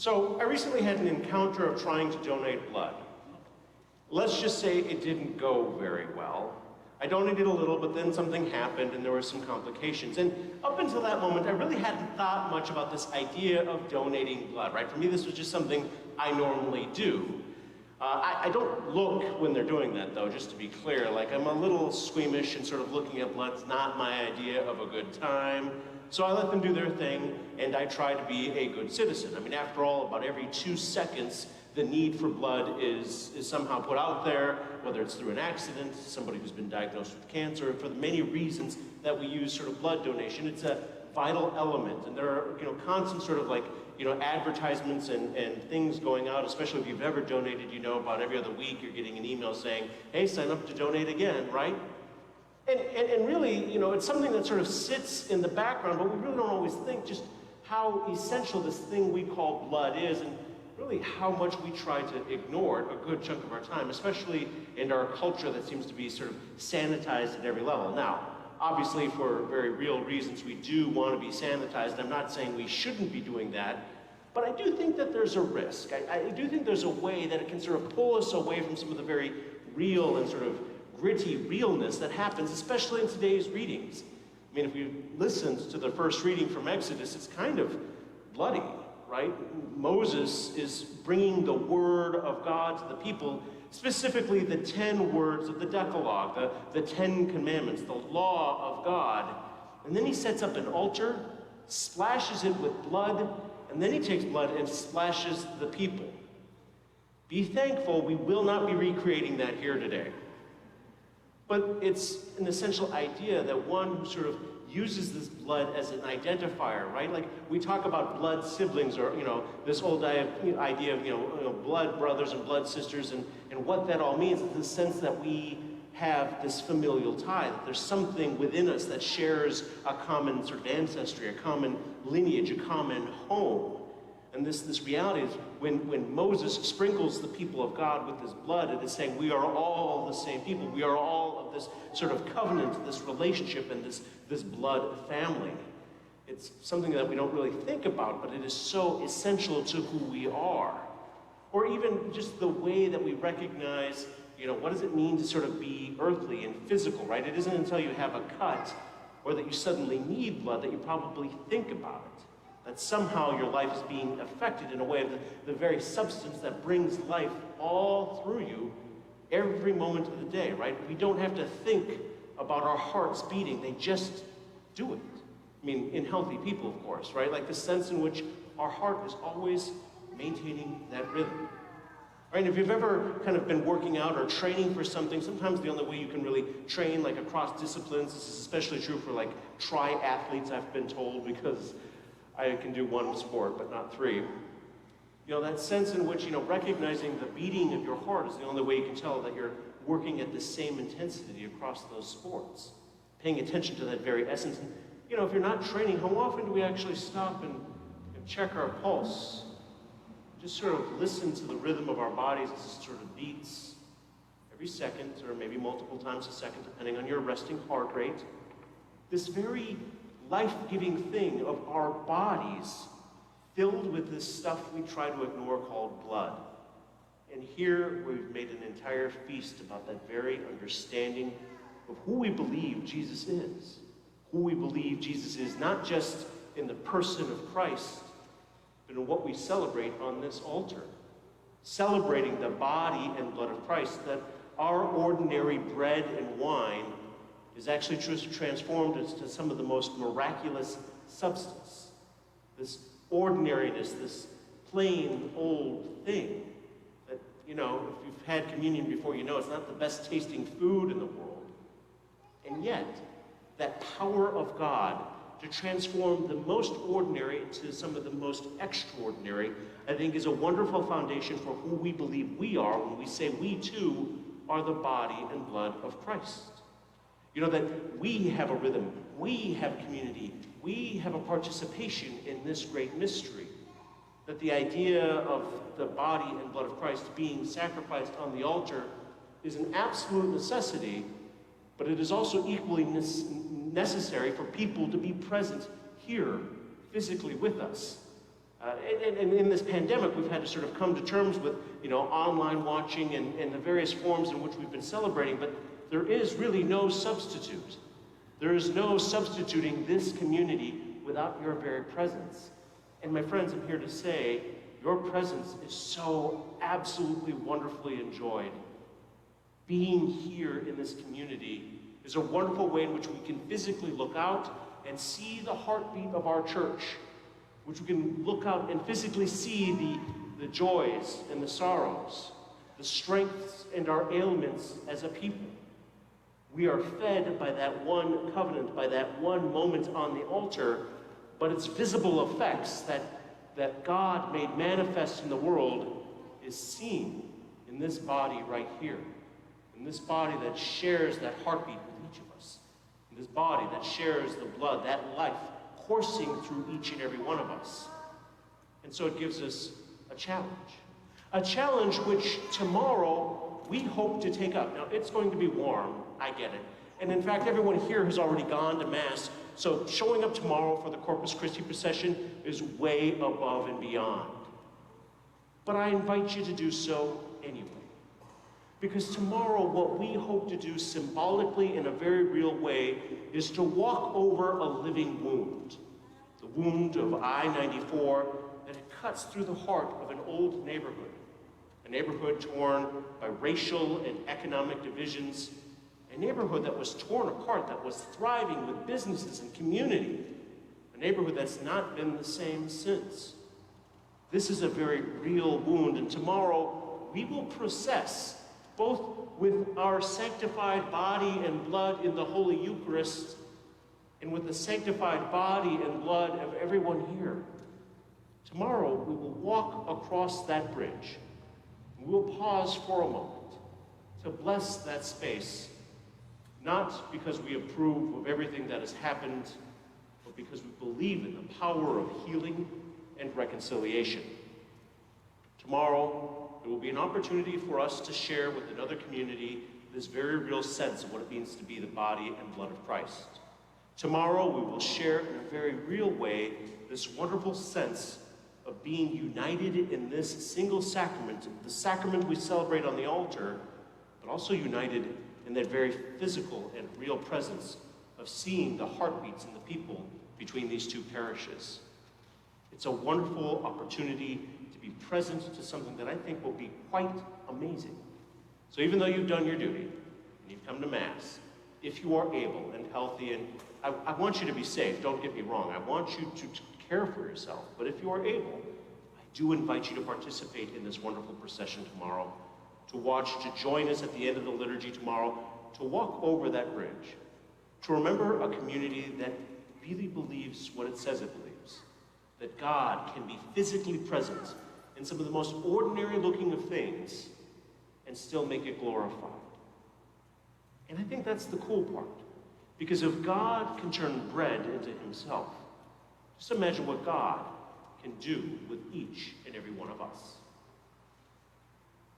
So I recently had an encounter of trying to donate blood. Let's just say it didn't go very well. I donated a little, but then something happened and there were some complications. And up until that moment, I really hadn't thought much about this idea of donating blood, right? For me, this was just something I normally do. I don't look when they're doing that, though, just to be clear. Like, I'm a little squeamish and sort of looking at blood's not my idea of a good time. So I let them do their thing, and I try to be a good citizen. I mean, after all, about every 2 seconds, the need for blood is somehow put out there, whether it's through an accident, somebody who's been diagnosed with cancer, for the many reasons that we use sort of blood donation. It's a vital element, and there are constant sort of like advertisements and things going out, especially if you've ever donated, about every other week you're getting an email saying, hey, sign up to donate again, right? And really, it's something that sort of sits in the background, but we really don't always think just how essential this thing we call blood is, and really how much we try to ignore it a good chunk of our time, especially in our culture that seems to be sort of sanitized at every level. Now, obviously for very real reasons, we do want to be sanitized. I'm not saying we shouldn't be doing that, but I do think that there's a risk. I do think there's a way that it can sort of pull us away from some of the very real and sort of gritty realness that happens, especially in today's readings. I mean, if we listened to the first reading from Exodus, it's kind of bloody, right? Moses is bringing the word of God to the people, specifically the 10 words of the Decalogue, the 10 commandments, the law of God. And then he sets up an altar, splashes it with blood, and then he takes blood and splashes the people. Be thankful we will not be recreating that here today. But it's an essential idea that one who sort of uses this blood as an identifier, right? Like we talk about blood siblings, or this old idea of blood brothers and blood sisters, and what that all means is the sense that we have this familial tie, that there's something within us that shares a common sort of ancestry, a common lineage, a common home. And this reality is when Moses sprinkles the people of God with his blood, it is saying we are all the same people. We are all of this sort of covenant, this relationship, and this blood family. It's something that we don't really think about, but it is so essential to who we are. Or even just the way that we recognize, what does it mean to sort of be earthly and physical, right? It isn't until you have a cut or that you suddenly need blood that you probably think about it. That somehow your life is being affected in a way of the very substance that brings life all through you every moment of the day, right? We don't have to think about our hearts beating, they just do it. I mean, in healthy people, of course, right? Like the sense in which our heart is always maintaining that rhythm. Right? If you've ever kind of been working out or training for something, sometimes the only way you can really train like across disciplines, this is especially true for like triathletes, I've been told, because I can do one sport, but not 3. That sense in which, recognizing the beating of your heart is the only way you can tell that you're working at the same intensity across those sports. Paying attention to that very essence. And, if you're not training, how often do we actually stop and check our pulse? Just sort of listen to the rhythm of our bodies as it sort of beats every second, or maybe multiple times a second, depending on your resting heart rate. This very life-giving thing of our bodies filled with this stuff we try to ignore called blood. And here we've made an entire feast about that very understanding of who we believe Jesus is. Who we believe Jesus is, not just in the person of Christ, but in what we celebrate on this altar. Celebrating the body and blood of Christ, that our ordinary bread and wine is actually transformed into some of the most miraculous substance. This ordinariness, this plain old thing that, if you've had communion before, it's not the best tasting food in the world. And yet, that power of God to transform the most ordinary into some of the most extraordinary, I think is a wonderful foundation for who we believe we are when we say we too are the body and blood of Christ. That we have a rhythm, we have community, we have a participation in this great mystery. That the idea of the body and blood of Christ being sacrificed on the altar is an absolute necessity, but it is also equally necessary for people to be present here, physically with us. And in this pandemic, we've had to sort of come to terms with, online watching and the various forms in which we've been celebrating, but there is really no substitute. There is no substituting this community without your very presence. And my friends, I'm here to say, your presence is so absolutely wonderfully enjoyed. Being here in this community is a wonderful way in which we can physically look out and see the heartbeat of our church, which we can look out and physically see the joys and the sorrows, the strengths and our ailments as a people. We are fed by that one covenant, by that one moment on the altar, but its visible effects that God made manifest in the world is seen in this body right here, in this body that shares that heartbeat with each of us, in this body that shares the blood, that life coursing through each and every one of us. And so it gives us a challenge which tomorrow we hope to take up. Now, it's going to be warm, I get it. And in fact, everyone here has already gone to Mass, so showing up tomorrow for the Corpus Christi procession is way above and beyond. But I invite you to do so anyway. Because tomorrow, what we hope to do symbolically in a very real way is to walk over a living wound. The wound of I-94 that cuts through the heart of an old neighborhood. A neighborhood torn by racial and economic divisions. A neighborhood that was torn apart, that was thriving with businesses and community. A neighborhood that's not been the same since. This is a very real wound, and tomorrow we will process both with our sanctified body and blood in the Holy Eucharist and with the sanctified body and blood of everyone here. Tomorrow we will walk across that bridge. We'll pause for a moment to bless that space, not because we approve of everything that has happened, but because we believe in the power of healing and reconciliation. Tomorrow, there will be an opportunity for us to share with another community this very real sense of what it means to be the body and blood of Christ. Tomorrow, we will share in a very real way this wonderful sense of being united in this single sacrament, the sacrament we celebrate on the altar, but also united in that very physical and real presence of seeing the heartbeats and the people between these two parishes. It's a wonderful opportunity to be present to something that I think will be quite amazing. So even though you've done your duty, and you've come to Mass, if you are able and healthy, and I want you to be safe, don't get me wrong, I want you to care for yourself, but if you are able, I do invite you to participate in this wonderful procession tomorrow, to watch, to join us at the end of the liturgy tomorrow, to walk over that bridge, to remember a community that really believes what it says it believes, that God can be physically present in some of the most ordinary looking of things and still make it glorified. And I think that's the cool part, because if God can turn bread into himself, just imagine what God can do with each and every one of us.